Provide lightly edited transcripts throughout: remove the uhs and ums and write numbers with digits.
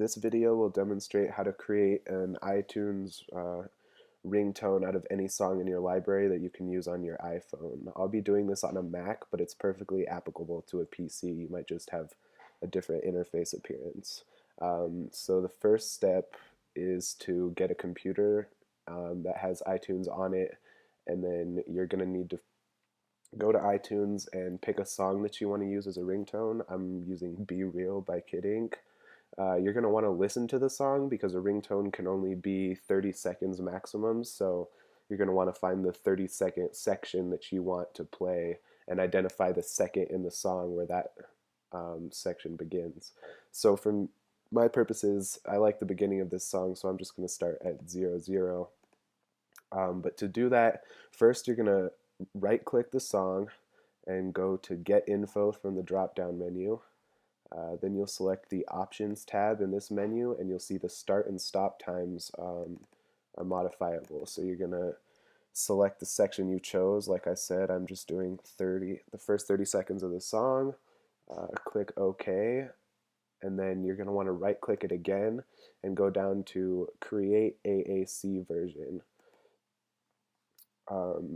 This video will demonstrate how to create an iTunes ringtone out of any song in your library that you can use on your iPhone. I'll be doing this on a Mac, but it's perfectly applicable to a PC. You might just have a different interface appearance. So the first step is to get a computer that has iTunes on it, and then you're going to need to go to iTunes and pick a song that you want to use as a ringtone. I'm using Be Real by Kid Ink. You're going to want to listen to the song because a ringtone can only be 30 seconds maximum, so you're going to want to find the 30-second section that you want to play and identify the second in the song where that section begins. So for my purposes, I like the beginning of this song, so I'm just going to start at 00. But to do that, first you're going to right-click the song and go to Get Info from the drop-down menu. Then you'll select the Options tab in this menu, and you'll see the start and stop times are modifiable. So you're going to select the section you chose. Like I said, I'm just doing the first 30 seconds of the song. Click OK, and then you're going to want to right-click it again and go down to Create AAC Version.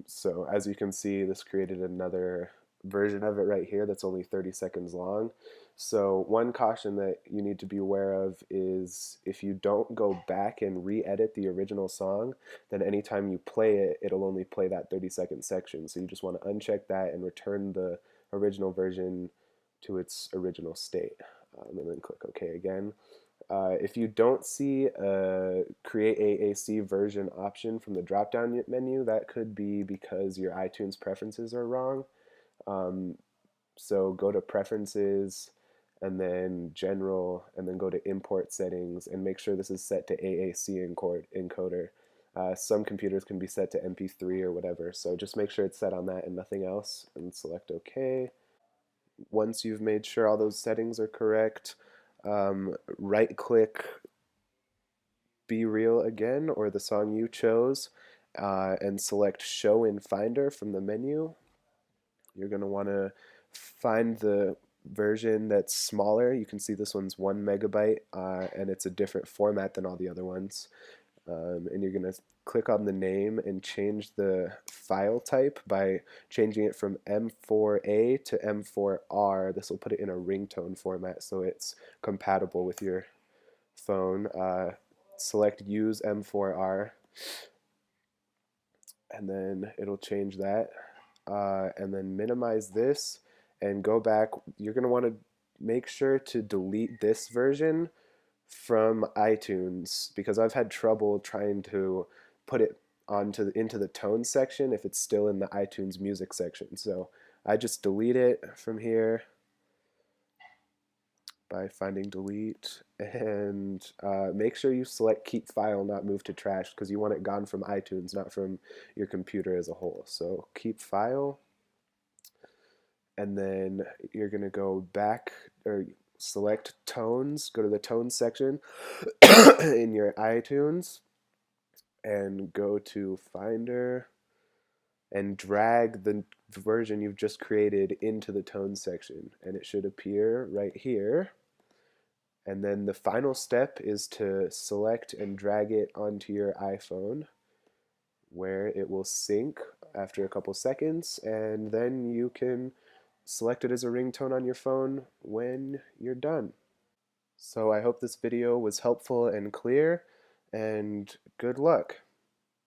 So as you can see, this created another version of it right here that's only 30 seconds long. So one caution that you need to be aware of is if you don't go back and re-edit the original song, then anytime you play it, it'll only play that 30-second section. So you just want to uncheck that and return the original version to its original state. And then click OK again. If you don't see a Create AAC version option from the drop-down menu, that could be because your iTunes preferences are wrong. So go to Preferences, and then General, and then go to Import Settings, and make sure this is set to AAC encoder. Some computers can be set to MP3 or whatever, so just make sure it's set on that and nothing else, and select OK. Once you've made sure all those settings are correct, right-click Be Real again, or the song you chose, and select Show in Finder from the menu. You're going to want to find the version that's smaller. You can see this one's 1 megabyte, and it's a different format than all the other ones. And you're going to click on the name and change the file type by changing it from M4A to M4R. This will put it in a ringtone format so it's compatible with your phone. Select Use M4R, and then it'll change that. And then minimize this and go back. You're going to want to make sure to delete this version from iTunes because I've had trouble trying to put it into the tone section if it's still in the iTunes music section. So I just delete it from here by finding delete, and make sure you select keep file, not move to trash, because you want it gone from iTunes, not from your computer as a whole. So keep file, and then you're going to go back or select tones, go to the tones section in your iTunes, and go to Finder and drag the version you've just created into the tone section, and it should appear right here. And then the final step is to select and drag it onto your iPhone, where it will sync after a couple seconds, and then you can select it as a ringtone on your phone when you're done. So I hope this video was helpful and clear, and good luck.